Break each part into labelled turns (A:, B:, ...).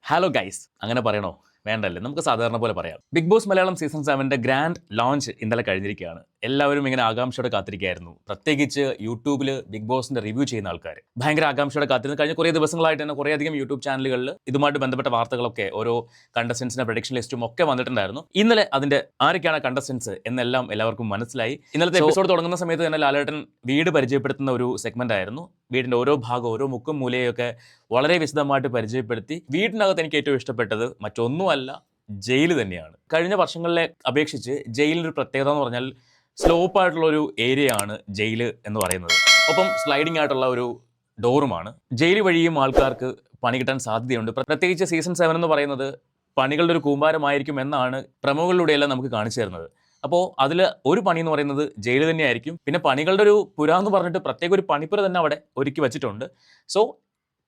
A: Hello guys അങ്ങനെ പറയണോ വേണ്ടല്ലേ, നമുക്ക് സാധാരണ പോലെ പറയാം. ബിഗ് ബോസ് മലയാളം സീസൺ 7ന്റെ ഗ്രാൻഡ് ലോഞ്ച് ഇന്നലെ കഴിഞ്ഞിരിക്കുകയാണ്. എല്ലാവരും ഇങ്ങനെ ആകാംക്ഷയോടെ കാത്തിരിക്കുകയായിരുന്നു. പ്രത്യേകിച്ച് യൂട്യൂബിൽ ബിഗ് ബോസിന്റെ റിവ്യൂ ചെയ്യുന്ന ആൾക്കാർ ഭയങ്കര ആകാംക്ഷയോടെ കാത്തിരുന്നു. കഴിഞ്ഞ കുറേ ദിവസങ്ങളായിട്ട് തന്നെ കുറേയധികം യൂട്യൂബ് ചാനലുകളിൽ ഇതുമായിട്ട് ബന്ധപ്പെട്ട വാർത്തകളൊക്കെ ഓരോ കണ്ടസ്റ്റൻസിന്റെ പ്രൊഡിക്ഷൻ ലിസ്റ്റും ഒക്കെ വന്നിട്ടുണ്ടായിരുന്നു. ഇന്നലെ അതിന്റെ ആരൊക്കെയാണ് കണ്ടസ്റ്റൻസ് എന്നെല്ലാം എല്ലാവർക്കും മനസ്സിലായി. ഇന്നലത്തെ എപ്പിസോഡ് തുടങ്ങുന്ന സമയത്ത് തന്നെ ലാലേട്ടൻ വീട് പരിചയപ്പെടുത്തുന്ന ഒരു സെഗ്മെന്റ് ആയിരുന്നു. വീടിന്റെ ഓരോ ഭാഗവും ഓരോ മുക്കും മൂലയൊക്കെ വളരെ വിശദമായിട്ട് പരിചയപ്പെടുത്തി. വീടിനകത്ത് എനിക്ക് ഏറ്റവും ഇഷ്ടപ്പെട്ടത് മറ്റൊന്നുമല്ല, ജയിൽ തന്നെയാണ്. കഴിഞ്ഞ വർഷങ്ങളിലെ അപേക്ഷിച്ച് ജയിലിൻ്റെ ഒരു പ്രത്യേകത എന്ന് പറഞ്ഞാൽ സ്ലോപ്പ് ആയിട്ടുള്ള ഒരു ഏരിയ ആണ് ജയില് എന്ന് പറയുന്നത്. ഒപ്പം സ്ലൈഡിംഗ് ആയിട്ടുള്ള ഒരു ഡോറുമാണ്. ജയിൽ വഴിയും ആൾക്കാർക്ക് പണി കിട്ടാൻ സാധ്യതയുണ്ട്. പ്രത്യേകിച്ച് സീസൺ 7 എന്ന് പറയുന്നത് പണികളുടെ ഒരു കൂമ്പാരമായിരിക്കും എന്നാണ് പ്രമുഖകളിലൂടെയെല്ലാം നമുക്ക് കാണിച്ചു തരുന്നത്. അപ്പോൾ അതിൽ ഒരു പണി എന്ന് പറയുന്നത് ജയിൽ തന്നെയായിരിക്കും. പിന്നെ പണികളുടെ ഒരു പുര എന്ന് പറഞ്ഞിട്ട് പ്രത്യേക ഒരു പണിപ്പുര തന്നെ അവിടെ ഒരുക്കി വെച്ചിട്ടുണ്ട്. സോ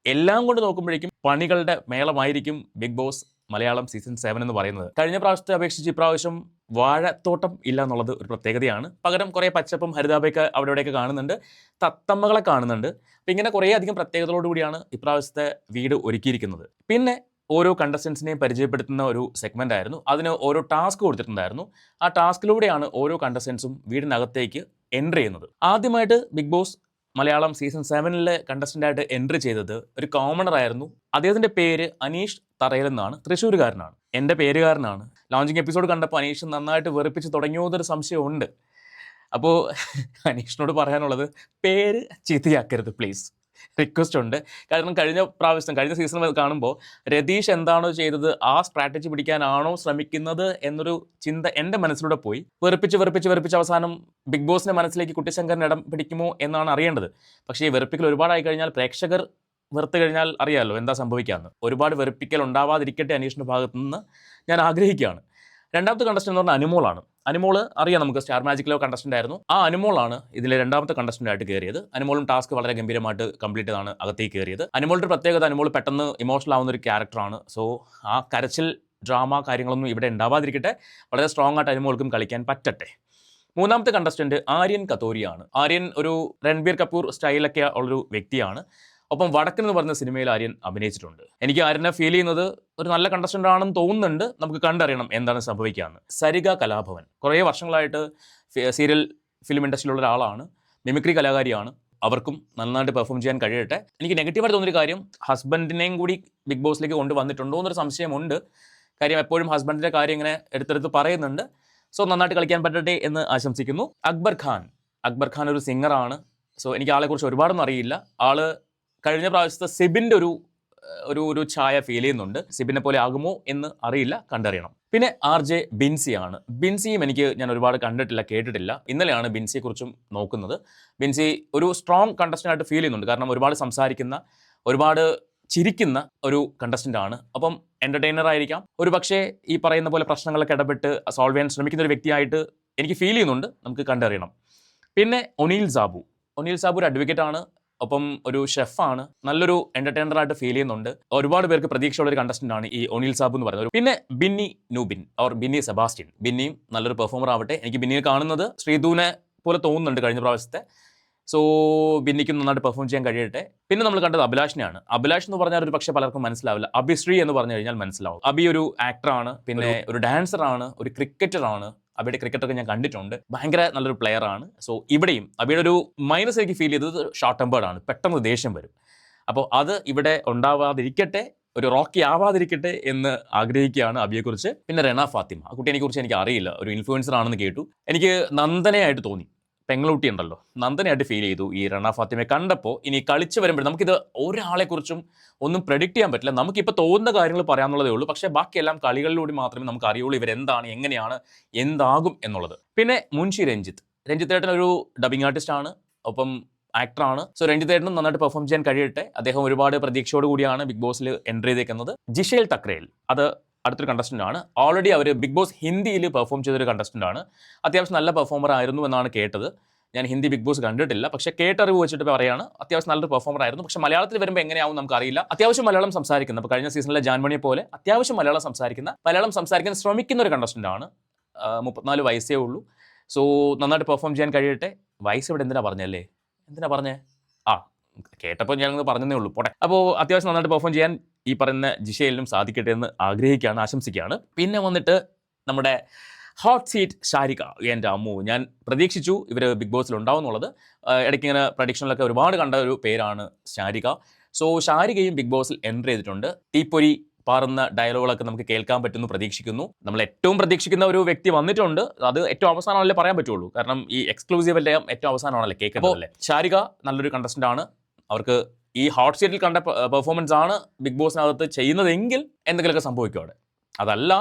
A: എല്ലാം കൊണ്ട് നോക്കുമ്പോഴേക്കും പണികളുടെ മേളമായിരിക്കും ബിഗ് ബോസ് മലയാളം സീസൺ 7 എന്ന് പറയുന്നത്. കഴിഞ്ഞ പ്രാവശ്യത്തെ അപേക്ഷിച്ച് ഇപ്രാവശ്യം വാഴത്തോട്ടം ഇല്ല എന്നുള്ളത് ഒരു പ്രത്യേകതയാണ്. പകരം കുറേ പച്ചപ്പും ഹരിതാപയൊക്കെ അവിടെ ഇവിടെയൊക്കെ കാണുന്നുണ്ട്, തത്തമ്മകളെ കാണുന്നുണ്ട്. അപ്പം ഇങ്ങനെ കുറേ അധികം പ്രത്യേകതകളോടുകൂടിയാണ് ഇപ്രാവശ്യത്തെ വീട് ഒരുക്കിയിരിക്കുന്നത്. പിന്നെ ഓരോ കണ്ടസ്റ്റൻസിനെയും പരിചയപ്പെടുത്തുന്ന ഒരു സെഗ്മെന്റ് ആയിരുന്നു. അതിന് ഓരോ ടാസ്ക് കൊടുത്തിട്ടുണ്ടായിരുന്നു. ആ ടാസ്കിലൂടെയാണ് ഓരോ കണ്ടസ്റ്റൻസും വീടിനകത്തേക്ക് എൻട്രി ചെയ്യുന്നത്. ആദ്യമായിട്ട് ബിഗ് ബോസ് മലയാളം സീസൺ 7 കണ്ടസ്റ്റൻ്റായിട്ട് എൻട്രി ചെയ്തത് ഒരു കോമണർ ആയിരുന്നു. അദ്ദേഹത്തിൻ്റെ പേര് അനീഷ് തറയിൽ എന്നാണ്. തൃശ്ശൂരുകാരനാണ്. എൻ്റെ പേരുകാരനാണ്. ലോഞ്ചിങ് എപ്പിസോഡ് കണ്ടപ്പോൾ അനീഷ് നന്നായിട്ട് വെറുപ്പിച്ച് തുടങ്ങിയോന്നൊരു സംശയമുണ്ട്. അപ്പോൾ അനീഷിനോട് പറയാനുള്ളത്, പേര് ചീത്തയാക്കരുത് പ്ലീസ്, റിക്വസ്റ്റ് ഉണ്ട്. കാരണം കഴിഞ്ഞ സീസണിൽ കാണുമ്പോൾ രതീഷ് എന്താണോ ചെയ്തത് ആ സ്ട്രാറ്റജി പിടിക്കാനാണോ ശ്രമിക്കുന്നത് എന്നൊരു ചിന്ത എൻ്റെ മനസ്സിലൂടെ പോയി. വെറുപ്പിച്ച് അവസാനം ബിഗ് ബോസിന്റെ മനസ്സിലേക്ക് കുട്ടിശങ്കറിന് ഇടം പിടിക്കുമോ എന്നാണ് അറിയേണ്ടത്. പക്ഷേ ഈ വെറുപ്പിക്കൽ ഒരുപാടായി കഴിഞ്ഞാൽ പ്രേക്ഷകർ വെറുത്ത് കഴിഞ്ഞാൽ അറിയാമല്ലോ എന്താ സംഭവിക്കാമെന്ന്. ഒരുപാട് വെറുപ്പിക്കൽ ഉണ്ടാവാതിരിക്കട്ടെ അനീഷിൻ്റെ ഭാഗത്തു നിന്ന് ഞാൻ ആഗ്രഹിക്കുകയാണ്. രണ്ടാമത്തെ കണ്ടസ്റ്റന്റ് എന്ന് പറഞ്ഞാൽ അനുമോളാണ്. അനുമോള് അറിയാം, നമുക്ക് സ്റ്റാർ മാജിക്കിലോ കണ്ടസ്റ്റന്റ് ആയിരുന്നു. ആ അനുമോളാണ് ഇതിലെ രണ്ടാമത്തെ കണ്ടസ്റ്റന്റ് ആയിട്ട് കയറിയത്. അനുമോളും ടാസ്ക് വളരെ ഗംഭീരമായിട്ട് കംപ്ലീറ്റ് ചെയ്താണ് അകത്തേക്ക് കയറിയത്. അനുമോളുടെ പ്രത്യേകത, അനുമോൾ പെട്ടെന്ന് ഇമോഷണൽ ആവുന്ന ഒരു ക്യാരക്ടറാണ്. സോ ആ കരച്ചിൽ ഡ്രാമ കാര്യങ്ങളൊന്നും ഇവിടെ ഉണ്ടാവാതിരിക്കട്ടെ. വളരെ സ്ട്രോങ് ആയിട്ട് അനുമോൾക്കും കളിക്കാൻ പറ്റട്ടെ. മൂന്നാമത്തെ കണ്ടസ്റ്റന്റ് ആര്യൻ കത്തോരിയാണ്. ആര്യൻ ഒരു രൺബീർ കപൂർ സ്റ്റൈലൊക്കെ ഉള്ളൊരു വ്യക്തിയാണ്. ഒപ്പം വടക്കൻ എന്ന് പറഞ്ഞ സിനിമയിൽ ആര്യൻ അഭിനയിച്ചിട്ടുണ്ട്. എനിക്ക് ആര്യനെ ഫീൽ ചെയ്യുന്നത് ഒരു നല്ല കണ്ടസ്റ്റന്റ് ആണെന്ന് തോന്നുന്നുണ്ട്. നമുക്ക് കണ്ടറിയണം എന്താണ് സംഭവിക്കാമെന്ന്. സരിക കലാഭവൻ കുറേ വർഷങ്ങളായിട്ട് സീരിയൽ ഫിലിം ഇൻഡസ്ട്രിയിലുള്ള ഒരാളാണ്. മിമിക്രി കലാകാരിയാണ്. അവർക്കും നന്നായിട്ട് പെർഫോം ചെയ്യാൻ കഴിയട്ടെ. എനിക്ക് നെഗറ്റീവായിട്ട് തോന്നിയൊരു കാര്യം, ഹസ്ബൻഡിനെയും കൂടി ബിഗ് ബോസിലേക്ക് കൊണ്ടുവന്നിട്ടുണ്ടോ എന്നൊരു സംശയമുണ്ട്. കാര്യം എപ്പോഴും ഹസ്ബൻഡിൻ്റെ കാര്യം ഇങ്ങനെ എടുത്തെടുത്ത് പറയുന്നുണ്ട്. സോ നന്നായിട്ട് കളിക്കാൻ പറ്റട്ടെ എന്ന് ആശംസിക്കുന്നു. അക്ബർ ഖാൻ ഒരു സിംഗറാണ്. സോ എനിക്ക് ആളെക്കുറിച്ച് ഒരുപാടൊന്നും അറിയില്ല. ആള് കഴിഞ്ഞ പ്രാവശ്യത്തെ സിബിൻ്റെ ഒരു ഛായ ഫീൽ ചെയ്യുന്നുണ്ട്. സിബിനെ പോലെ ആകുമോ എന്ന് അറിയില്ല, കണ്ടറിയണം. പിന്നെ RJ ബിൻസിയാണ്. ബിൻസിയും ഞാൻ ഒരുപാട് കണ്ടിട്ടില്ല, കേട്ടിട്ടില്ല. ഇന്നലെയാണ് ബിൻസിയെക്കുറിച്ചും നോക്കുന്നത്. ബിൻസി ഒരു സ്ട്രോങ് കണ്ടസ്റ്റൻ്റ് ആയിട്ട് ഫീൽ ചെയ്യുന്നുണ്ട്. കാരണം ഒരുപാട് സംസാരിക്കുന്ന, ഒരുപാട് ചിരിക്കുന്ന ഒരു കണ്ടസ്റ്റൻ്റ് ആണ്. അപ്പം എൻ്റർടൈനർ ആയിരിക്കാം. ഒരു പക്ഷേ ഈ പറയുന്ന പോലെ പ്രശ്നങ്ങളൊക്കെ ഇടപെട്ട് സോൾവ് ചെയ്യാൻ ശ്രമിക്കുന്ന ഒരു വ്യക്തിയായിട്ട് എനിക്ക് ഫീൽ ചെയ്യുന്നുണ്ട്. നമുക്ക് കണ്ടറിയണം. പിന്നെ ഒനീൽ സാബു ഒരു അഡ്വക്കേറ്റ് ആണ്. ഒപ്പം ഒരു ഷെഫാണ്. നല്ലൊരു എൻ്റർടൈനറായിട്ട് ഫീൽ ചെയ്യുന്നുണ്ട്. ഒരുപാട് പേർക്ക് പ്രതീക്ഷയുള്ള ഒരു കണ്ടസ്റ്റൻ്റ് ആണ് ഈ ഒനീൽ സാബു എന്ന് പറയുന്നത്. പിന്നെ ബിന്നി നൂബിൻ ബിന്നി സെബാസ്റ്റ്യൻ. ബിന്നിയും നല്ലൊരു പെർഫോമർ ആവട്ടെ. എനിക്ക് ബിന്നിയെ കാണുന്നത് ശ്രീധുവിനെ പോലെ തോന്നുന്നുണ്ട് കഴിഞ്ഞ പ്രാവശ്യത്തെ. സോ ബിന്നിക്കും നന്നായിട്ട് പെർഫോം ചെയ്യാൻ കഴിയട്ടെ. പിന്നെ നമ്മൾ കണ്ടത് അഭിലാഷിനെയാണ്. അഭിലാഷ് എന്ന് പറഞ്ഞാൽ ഒരു പക്ഷേ പലർക്കും മനസ്സിലാവില്ല. അഭിശ്രീ എന്ന് പറഞ്ഞു കഴിഞ്ഞാൽ മനസ്സിലാവും. അഭി ഒരു ആക്ടറാണ്, പിന്നെ ഒരു ഡാൻസറാണ്, ഒരു ക്രിക്കറ്ററാണ്. അബിയുടെ ക്രിക്കറ്റൊക്കെ ഞാൻ കണ്ടിട്ടുണ്ട്. ഭയങ്കര നല്ലൊരു പ്ലെയർ ആണ്. സോ ഇവിടെയും അബിയുടെ ഒരു മൈനസ് എനിക്ക് ഫീൽ ചെയ്തത് ഷോർട്ട് ടെമ്പേർഡ് ആണ്. പെട്ടെന്ന് ദേഷ്യം വരും. അപ്പോൾ അത് ഇവിടെ ഉണ്ടാവാതിരിക്കട്ടെ, ഒരു റോക്കി ആവാതിരിക്കട്ടെ എന്ന് ആഗ്രഹിക്കുകയാണ് അബിയെക്കുറിച്ച്. പിന്നെ റെന ഫാത്തിമ, ആ കുട്ടീനെക്കുറിച്ച് എനിക്ക് അറിയില്ല. ഒരു ഇൻഫ്ലുവൻസർ ആണെന്ന് കേട്ടു. എനിക്ക് നന്ദനയായിട്ട് തോന്നി. പെങ്ങളുട്ടി ഉണ്ടല്ലോ, നന്ദനയായിട്ട് ഫീൽ ചെയ്തു ഈ റെന ഫാത്തിമയെ കണ്ടപ്പോൾ. ഇനി കളിച്ച് വരുമ്പോൾ നമുക്കിത് ഒരാളെക്കുറിച്ചും ഒന്നും പ്രെഡിക്റ്റ് ചെയ്യാൻ പറ്റില്ല. നമുക്കിപ്പോൾ തോന്നുന്ന കാര്യങ്ങൾ പറയാമെന്നുള്ളതേ ഉള്ളൂ. പക്ഷേ ബാക്കിയെല്ലാം കളികളിലൂടെ മാത്രമേ നമുക്ക് അറിയുള്ളൂ ഇവരെന്താണ്, എങ്ങനെയാണ്, എന്താകും എന്നുള്ളത്. പിന്നെ മുൻഷി രഞ്ജിത്തേട്ടൻ ഒരു ഡബിങ് ആർട്ടിസ്റ്റ് ആണ്, ഒപ്പം ആക്ടറാണ്. സോ രഞ്ജിത്തേട്ടനും നന്നായിട്ട് പെർഫോം ചെയ്യാൻ കഴിയട്ടെ. അദ്ദേഹം ഒരുപാട് പ്രതീക്ഷയോട് കൂടിയാണ് ബിഗ് ബോസിൽ എൻട്രി ചെയ്തേക്കുന്നത്. ജിഷേൽ തക്രേൽ അടുത്തൊരു കണ്ടസ്റ്റൻ്റ് ആണ്. ഓൾറെഡി അവർ ബിഗ് ബോസ് ഹിന്ദിയിൽ പെർഫോം ചെയ്തൊരു കണ്ടസ്റ്റൻ്റ് ആണ്. അത്യാവശ്യം നല്ല പെർഫോമർ ആയിരുന്നു എന്നാണ് കേട്ടത്. ഞാൻ ഹിന്ദി ബിഗ് ബോസ് കണ്ടിട്ടില്ല, പക്ഷേ കേട്ടറിവ് വെച്ചിട്ട് പറയാണ് അത്യാവശ്യം നല്ലൊരു പെർഫോമർ ആയിരുന്നു. പക്ഷേ മലയാളത്തിൽ വരുമ്പോൾ എങ്ങനെയാവും നമുക്കറിയില്ല. അത്യാവശ്യം മലയാളം സംസാരിക്കുന്ന, അപ്പോൾ കഴിഞ്ഞ സീസണിലെ ജാൻമണിയെ പോലെ അത്യാവശ്യം മലയാളം സംസാരിക്കാൻ ശ്രമിക്കുന്ന ഒരു കണ്ടസ്റ്റൻ്റ് ആണ്. 34 വയസ്സേ ഉള്ളൂ. സോ നന്നായിട്ട് പെർഫോം ചെയ്യാൻ കഴിയട്ടെ. വയസ്സ് ഇവിടെ എന്തിനാ പറഞ്ഞേ? കേട്ടപ്പോൾ ഞാനത് പറഞ്ഞതേ ഉള്ളൂ. പോട്ടെ. അപ്പോൾ അത്യാവശ്യം നന്നായിട്ട് പെർഫോം ചെയ്യാൻ ഈ പറയുന്ന ജിഷയിലും സാധിക്കട്ടെ എന്ന് ആഗ്രഹിക്കുകയാണ്, ആശംസിക്കുകയാണ്. പിന്നെ വന്നിട്ട് നമ്മുടെ ഹോട്ട് സീറ്റ് ഷാരിക. എൻ്റെ അമ്മു, ഞാൻ പ്രതീക്ഷിച്ചു ഇവർ ബിഗ് ബോസിൽ ഉണ്ടാവും എന്നുള്ളത്. ഇടയ്ക്ക് ഇങ്ങനെ പ്രഡിക്ഷനിലൊക്കെ ഒരുപാട് കണ്ട ഒരു പേരാണ് ഷാരിക. സോ ഷാരികയും ബിഗ് ബോസിൽ എൻ്റർ ചെയ്തിട്ടുണ്ട്. തീപ്പൊരി പാറുന്ന ഡയലോഗുകളൊക്കെ നമുക്ക് കേൾക്കാൻ പറ്റുമെന്ന് പ്രതീക്ഷിക്കുന്നു. നമ്മൾ ഏറ്റവും പ്രതീക്ഷിക്കുന്ന ഒരു വ്യക്തി വന്നിട്ടുണ്ട്. അത് ഏറ്റവും അവസാനമല്ലേ പറയാൻ പറ്റുള്ളൂ, കാരണം ഈ എക്സ്ക്ലൂസീവ് എല്ലാം ഏറ്റവും അവസാനമാണല്ലേ കേൾക്കുന്നതല്ലേ. ഷാരിക നല്ലൊരു കണ്ടസ്റ്റൻ്റ് ആണ്. അവർക്ക് ഈ ഹോട്ട് സീറ്റിൽ കണ്ട പെർഫോമൻസ് ആണ് ബിഗ് ബോസിനകത്ത് ചെയ്യുന്നതെങ്കിൽ എന്തെങ്കിലുമൊക്കെ സംഭവിക്കും അവിടെ. അതല്ല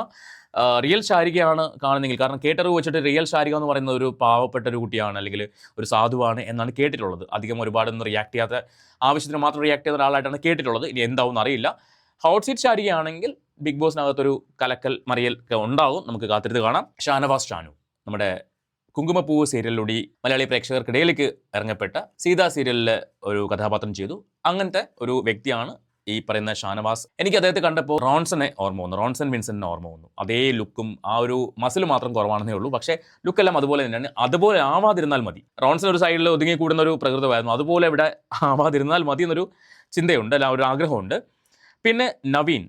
A: റിയൽ ഷാരികയാണ് കാണുന്നെങ്കിൽ, കാരണം കേട്ടറിവ് വെച്ചിട്ട് റിയൽ ഷാരിക എന്ന് പറയുന്ന ഒരു പാവപ്പെട്ട ഒരു കുട്ടിയാണ്, അല്ലെങ്കിൽ ഒരു സാധുവാണ് എന്നാണ് കേട്ടിട്ടുള്ളത്. അധികം ഒരുപാടൊന്നും റിയാക്ട് ചെയ്യാത്ത, ആവശ്യത്തിന് മാത്രം റിയാക്ട് ചെയ്യുന്ന ഒരാളായിട്ടാണ് കേട്ടിട്ടുള്ളത്. ഇനി എന്താവും അറിയില്ല. ഹോട്ട് സീറ്റ് ഷാരികയാണെങ്കിൽ ബിഗ് ബോസിനകത്തൊരു കലക്കൽ മറിയൽ ഉണ്ടാവും, നമുക്ക് കാത്തിരുന്ന് കാണാം. ഷാനവാസ് ഷാനു, നമ്മുടെ കുങ്കുമപ്പൂവ് സീരിയലിലൂടെ മലയാളി പ്രേക്ഷകർക്കിടയിലേക്ക് ഇറങ്ങപ്പെട്ട സീതാ സീരിയലിലെ ഒരു കഥാപാത്രം ചെയ്തു. അങ്ങനത്തെ ഒരു വ്യക്തിയാണ് ഈ പറയുന്ന ഷാനവാസ്. എനിക്ക് അദ്ദേഹത്തെ കണ്ടപ്പോൾ റോൺസനെ ഓർമ്മ വന്നു, റോൺസൺ വിൻസെന്റിനെ ഓർമ്മ വന്നു. അതേ ലുക്കും ആ ഒരു മസിൽ മാത്രം കുറവാണെന്നേ ഉള്ളൂ, പക്ഷേ ലുക്കെല്ലാം അതുപോലെ തന്നെയാണ്. അതുപോലെ ആവാതിരുന്നാൽ മതി. റോൺസൺ ഒരു സൈഡിൽ ഒതുങ്ങി കൂടുന്ന ഒരു പ്രകൃതമായിരുന്നു, അതുപോലെ ഇവിടെ ആവാതിരുന്നാൽ മതി എന്നൊരു ചിന്തയുണ്ട്, അല്ല ഒരു ആഗ്രഹമുണ്ട്. പിന്നെ നവീൻ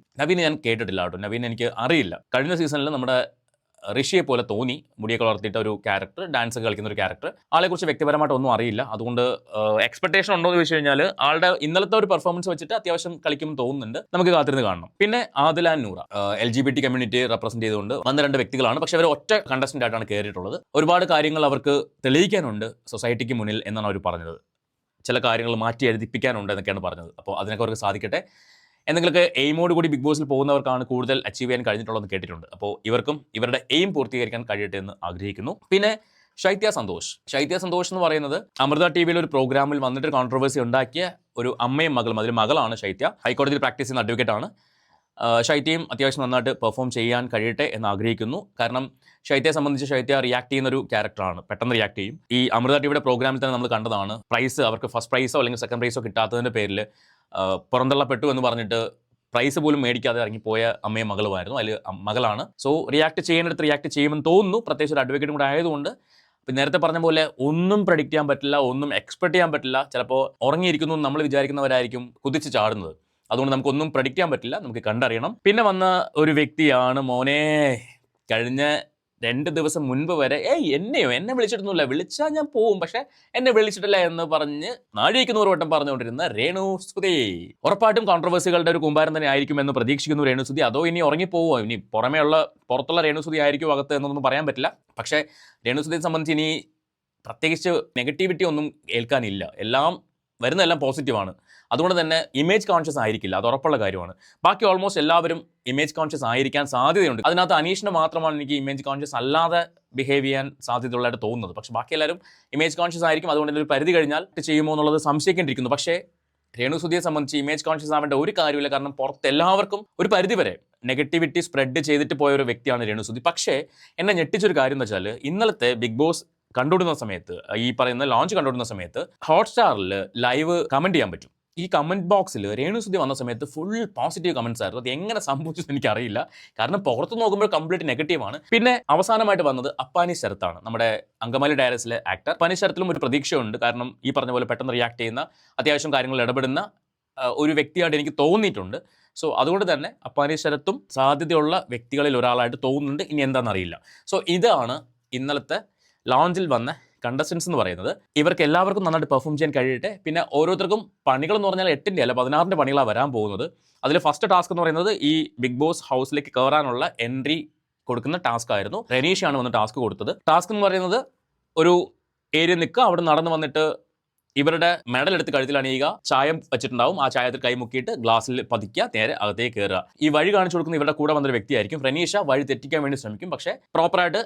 A: ഞാൻ കേട്ടിട്ടില്ല കേട്ടോ. നവീൻ എനിക്ക് അറിയില്ല. കഴിഞ്ഞ സീസണിൽ നമ്മുടെ ഋഷിയെ പോലെ തോന്നി, മുടിയൊക്കെ വളർത്തിയിട്ട് ഒരു ക്യാരക്ടർ, ഡാൻസ് ഒക്കെ കളിക്കുന്ന ഒരു ക്യാരക്ടർ. ആളെക്കുറിച്ച് വ്യക്തിപരമായിട്ട് ഒന്നും അറിയില്ല. അതുകൊണ്ട് എക്സ്പെക്ടേഷൻ ഉണ്ടോ എന്ന് ചോദിച്ചു കഴിഞ്ഞാൽ ആളുടെ ഇന്നലത്തെ ഒരു പെർഫോമൻസ് വെച്ചിട്ട് അത്യാവശ്യം കളിക്കുമെന്ന് തോന്നുന്നുണ്ട്. നമുക്ക് കാത്തിരുന്ന് കാണണം. പിന്നെ Adila Noora, LGBT community represent ചെയ്തുകൊണ്ട് വന്ന 2 വ്യക്തികളാണ്. പക്ഷെ അവർ ഒറ്റ കണ്ടസ്റ്റന്റ് ആയിട്ടാണ് കയറിയിട്ടുള്ളത്. ഒരുപാട് കാര്യങ്ങൾ അവർക്ക് തെളിയിക്കാനുണ്ട് സൊസൈറ്റിക്ക് മുന്നിൽ എന്നാണ് അവർ പറഞ്ഞത്. ചില കാര്യങ്ങൾ മാറ്റി എഴുതിപ്പിക്കാനുണ്ട് എന്നൊക്കെയാണ് പറഞ്ഞത്. അപ്പോൾ അതിനൊക്കെ അവർക്ക് സാധിക്കട്ടെ. എന്തെങ്കിലുമൊക്കെ എയിമോട് കൂടി ബിഗ് ബോസിൽ പോകുന്നവർക്കാണ് കൂടുതൽ അച്ചീവ് ചെയ്യാൻ കഴിഞ്ഞിട്ടുള്ളതെന്ന് കേട്ടിട്ടുണ്ട്. അപ്പോൾ ഇവർക്കും ഇവരുടെ എയിം പൂർത്തീകരിക്കാൻ കഴിയട്ടെ എന്ന് ആഗ്രഹിക്കുന്നു. പിന്നെ ശൈത്യ സന്തോഷ് എന്ന് പറയുന്നത് അമൃത TVയിൽ ഒരു പ്രോഗ്രാമിൽ വന്നിട്ട് കോൺട്രവേഴ്സി ഉണ്ടാക്കിയ ഒരു അമ്മയും മകളും, അതിൽ മകളാണ് ശൈത്യ. ഹൈക്കോടതിയിൽ പ്രാക്ടീസ് ചെയ്യുന്ന അഡ്വക്കേറ്റാണ്. ശൈത്യയും അത്യാവശ്യം നന്നായിട്ട് പെർഫോം ചെയ്യാൻ കഴിയട്ടെ എന്ന് ആഗ്രഹിക്കുന്നു. കാരണം ശൈത്യയെ സംബന്ധിച്ച് ശൈത്യ റിയാക്ട് ചെയ്യുന്ന ഒരു ക്യാരക്ടറാണ്, പെട്ടെന്ന് റിയാക്ട് ചെയ്യും. ഈ അമൃത TVയുടെ പ്രോഗ്രാമിൽ തന്നെ നമ്മൾ കണ്ടതാണ്, പ്രൈസ് അവർക്ക് ഫസ്റ്റ് പ്രൈസോ അല്ലെങ്കിൽ സെക്കൻഡ് പ്രൈസോ കിട്ടാത്തതിൻ്റെ പേരിൽ പുറന്തള്ളപ്പെട്ടു എന്ന് പറഞ്ഞിട്ട് പ്രൈസ് പോലും മേടിക്കാതെ ഇറങ്ങിപ്പോയ അമ്മയും മകളുമായിരുന്നു. അതിൽ മകളാണ്. സോ റിയാക്ട് ചെയ്യേണ്ടടുത്ത് റിയാക്ട് ചെയ്യുമെന്ന് തോന്നുന്നു, പ്രത്യേകിച്ച് ഒരു അഡ്വക്കേറ്റും കൂടെ ആയതുകൊണ്ട്. നേരത്തെ പറഞ്ഞ പോലെ ഒന്നും പ്രഡിക്റ്റ് ചെയ്യാൻ പറ്റില്ല, ഒന്നും എക്സ്പെക്ട് ചെയ്യാൻ പറ്റില്ല. ചിലപ്പോൾ ഉറങ്ങിയിരിക്കുന്നു നമ്മൾ വിചാരിക്കുന്നവരായിരിക്കും കുതിച്ച് ചാടുന്നത്. അതുകൊണ്ട് നമുക്കൊന്നും പ്രഡിക്റ്റ് ചെയ്യാൻ പറ്റില്ല, നമുക്ക് കണ്ടറിയണം. പിന്നെ വന്ന ഒരു വ്യക്തിയാണ് മോനെ, കഴിഞ്ഞ 2 ദിവസം മുൻപ് വരെ എന്നെ വിളിച്ചിട്ടൊന്നുമില്ല, വിളിച്ചാൽ ഞാൻ പോവും, പക്ഷെ എന്നെ വിളിച്ചിട്ടില്ല എന്ന് പറഞ്ഞ് 100 വട്ടം പറഞ്ഞുകൊണ്ടിരുന്ന രേണുസുതി. ഉറപ്പായിട്ടും കോൺട്രവേഴ്സികളുടെ ഒരു കൂമ്പാരം തന്നെ ആയിരിക്കും എന്ന് പ്രതീക്ഷിക്കുന്നു രേണുസുതി. അതോ ഇനി ഉറങ്ങിപ്പോവോ, ഇനി പുറത്തുള്ള രേണുസുതി ആയിരിക്കും അകത്ത് എന്നൊന്നും പറയാൻ പറ്റില്ല. പക്ഷേ രേണുസുതിയെ സംബന്ധിച്ച് ഇനി പ്രത്യേകിച്ച് നെഗറ്റിവിറ്റി ഒന്നും ഏൽക്കാനില്ല. വരുന്നതെല്ലാം പോസിറ്റീവാണ്. അതുകൊണ്ട് തന്നെ ഇമേജ് കോൺഷ്യസ് ആയിരിക്കില്ല, അത് ഉറപ്പുള്ള കാര്യമാണ്. ബാക്കി ഓൾമോസ്റ്റ് എല്ലാവരും ഇമേജ് കോൺഷ്യസ് ആയിരിക്കാൻ സാധ്യതയുണ്ട്. അതിനകത്ത് അനീഷിന് മാത്രമാണ് എനിക്ക് ഇമേജ് കോൺഷ്യസ് അല്ലാതെ ബിഹേവ് ചെയ്യാൻ സാധ്യതയുള്ളതായിട്ട് തോന്നുന്നത്. പക്ഷേ ബാക്കി എല്ലാവരും ഇമേജ് കോൺഷ്യസ് ആയിരിക്കും. അതുകൊണ്ട് തന്നെ ഒരു പരിധി കഴിഞ്ഞാൽ ചെയ്യുമോ എന്നുള്ളത് സംശയിക്കേണ്ടിയിരിക്കുന്നു. പക്ഷേ രേണുസുതിയെ സംബന്ധിച്ച് ഇമേജ് കോൺഷ്യസ് ആവേണ്ട ഒരു കാര്യമില്ല. കാരണം പുറത്ത് എല്ലാവർക്കും ഒരു പരിധി വരെ നെഗറ്റിവിറ്റി സ്പ്രെഡ് ചെയ്തിട്ട് പോയ ഒരു വ്യക്തിയാണ് രേണുസുതി. പക്ഷേ എന്നെ ഞെട്ടിച്ചൊരു കാര്യം എന്ന് വെച്ചാൽ, ഇന്നലത്തെ ബിഗ് ബോസ് കണ്ടുവിടുന്ന സമയത്ത്, ഈ പറയുന്ന ലോഞ്ച് കണ്ടുവിടുന്ന സമയത്ത് ഹോട്ട്സ്റ്റാറിൽ ലൈവ് കമൻറ്റ് ചെയ്യാൻ പറ്റും. ഈ കമൻറ്റ് ബോക്സിൽ രേണുസുതി വന്ന സമയത്ത് ഫുൾ പോസിറ്റീവ് കമൻറ്റ്സ് ആയിരുന്നു. അത് എങ്ങനെ സംഭവിച്ചെന്ന് എനിക്കറിയില്ല, കാരണം പുറത്ത് നോക്കുമ്പോൾ കംപ്ലീറ്റ് നെഗറ്റീവാണ്. പിന്നെ അവസാനമായിട്ട് വന്നത് അപ്പാനി ശരത്താണ്, നമ്മുടെ അങ്കമാലി ഡയറീസിലെ ആക്ടർ. അപ്പാനി ശരത്തിലും ഒരു പ്രതീക്ഷയുണ്ട്, കാരണം ഈ പറഞ്ഞ പോലെ പെട്ടെന്ന് റിയാക്ട് ചെയ്യുന്ന, അത്യാവശ്യം കാര്യങ്ങൾ ഇടപെടുന്ന ഒരു വ്യക്തിയായിട്ട് എനിക്ക് തോന്നിയിട്ടുണ്ട്. സോ അതുകൊണ്ട് തന്നെ അപ്പാനി ശരത്തും സാധ്യതയുള്ള വ്യക്തികളിൽ ഒരാളായിട്ട് തോന്നുന്നുണ്ട്. ഇനി എന്താണെന്നറിയില്ല. സോ ഇതാണ് ഇന്നലത്തെ ലോഞ്ചിൽ വന്ന കണ്ടസ്റ്റൻസ് എന്ന് പറയുന്നത്. ഇവർക്ക് എല്ലാവർക്കും നന്നായിട്ട് പെർഫോം ചെയ്യാൻ കഴിയട്ടെ. പിന്നെ ഓരോരുത്തർക്കും പണികളെന്ന് പറഞ്ഞാൽ 8ൻ്റെ അല്ല 16ൻ്റെ പണികളാണ് വരാൻ പോകുന്നത്. അതിൽ ഫസ്റ്റ് ടാസ്ക് എന്ന് പറയുന്നത് ഈ ബിഗ് ബോസ് ഹൗസിലേക്ക് കയറാനുള്ള എൻട്രി കൊടുക്കുന്ന ടാസ്ക് ആയിരുന്നു. റെനീഷാണ് വന്ന് ടാസ്ക് കൊടുത്തത്. ടാസ്ക് എന്ന് പറയുന്നത് ഒരു ഏരിയ നിൽക്കുക, അവിടെ നടന്നു വന്നിട്ട് ഇവരുടെ മെഡൽ എടുത്ത് കഴുത്തിൽ അണിയുക, ചായം വെച്ചിട്ടുണ്ടാവും, ആ ചായത്തിൽ കൈമുക്കിയിട്ട് ഗ്ലാസ്സിൽ പതിക്കുക, നേരെ അകത്തേക്ക് കയറുക. ഈ വഴി കാണിച്ചു കൊടുക്കുന്ന ഇവരുടെ കൂടെ വന്നൊരു വ്യക്തിയായിരിക്കും. റെനീഷ വഴി തെറ്റിക്കാൻ വേണ്ടി ശ്രമിക്കും, പക്ഷേ പ്രോപ്പറായിട്ട്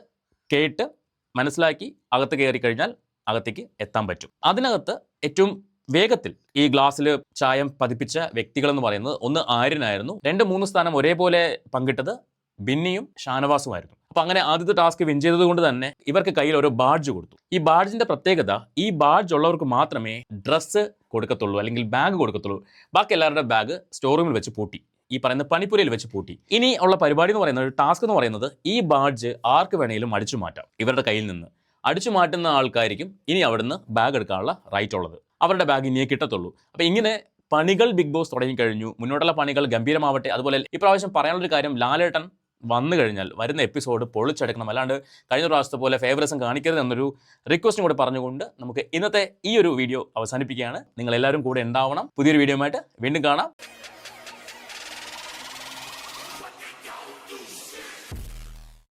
A: കേട്ട് മനസ്സിലാക്കി അകത്ത് കയറി കഴിഞ്ഞാൽ അകത്തേക്ക് എത്താൻ പറ്റും. അതിനകത്ത് ഏറ്റവും വേഗത്തിൽ ഈ ഗ്ലാസ്സിൽ ചായം പതിപ്പിച്ച വ്യക്തികൾ എന്ന് പറയുന്നത് ഒന്ന് ആര്യനായിരുന്നു. 2-3 സ്ഥാനം ഒരേപോലെ പങ്കിട്ടത് ബിന്നിയും ഷാനവാസുമായിരുന്നു. അപ്പോൾ അങ്ങനെ ആദ്യത്തെ ടാസ്ക് വിൻ ചെയ്തത് കൊണ്ട് തന്നെ ഇവർക്ക് കയ്യിൽ ഒരു ബാഡ്ജ് കൊടുത്തു. ഈ ബാഡ്ജിന്റെ പ്രത്യേകത, ഈ ബാഡ്ജ് ഉള്ളവർക്ക് മാത്രമേ ഡ്രസ്സ് കൊടുക്കത്തുള്ളൂ, അല്ലെങ്കിൽ ബാഗ് കൊടുക്കത്തുള്ളൂ. ബാക്കി എല്ലാവരുടെ ബാഗ് സ്റ്റോർ റൂമിൽ വെച്ച് പൂട്ടി, ഈ പറയുന്ന പണിപ്പുരയിൽ വെച്ച് പൂട്ടി. ഇനി ഉള്ള പരിപാടി എന്ന് പറയുന്നത്, ടാസ്ക് എന്ന് പറയുന്നത്, ഈ ബാഡ്ജ് ആർക്ക് വേണമെങ്കിലും അടിച്ചു മാറ്റാം. ഇവരുടെ കയ്യിൽ നിന്ന് അടിച്ചു മാറ്റുന്ന ആൾക്കായിരിക്കും ഇനി അവിടുന്ന് ബാഗ് എടുക്കാനുള്ള റൈറ്റ് ഉള്ളത്. അവരുടെ ബാഗ് ഇനിയേ കിട്ടത്തുള്ളൂ. അപ്പോൾ ഇങ്ങനെ പണികൾ ബിഗ് ബോസ് തുടങ്ങിക്കഴിഞ്ഞു. മുന്നോട്ടുള്ള പണികൾ ഗംഭീരമാവട്ടെ. അതുപോലെ ഇപ്രാവശ്യം പറയാനുള്ളൊരു കാര്യം, ലാലേട്ടൻ വന്നു കഴിഞ്ഞാൽ വരുന്ന എപ്പിസോഡ് പൊളിച്ചെടുക്കണം. അല്ലാണ്ട് കഴിഞ്ഞ പ്രാവശ്യത്തെ പോലെ ഫേവറിസം കാണിക്കരുത് എന്നൊരു റിക്വസ്റ്റും കൂടെ പറഞ്ഞുകൊണ്ട് നമുക്ക് ഇന്നത്തെ ഈ ഒരു വീഡിയോ അവസാനിപ്പിക്കുകയാണ്. നിങ്ങൾ എല്ലാവരും കൂടെ ഉണ്ടാവണം. പുതിയൊരു വീഡിയോയുമായിട്ട് വീണ്ടും കാണാം.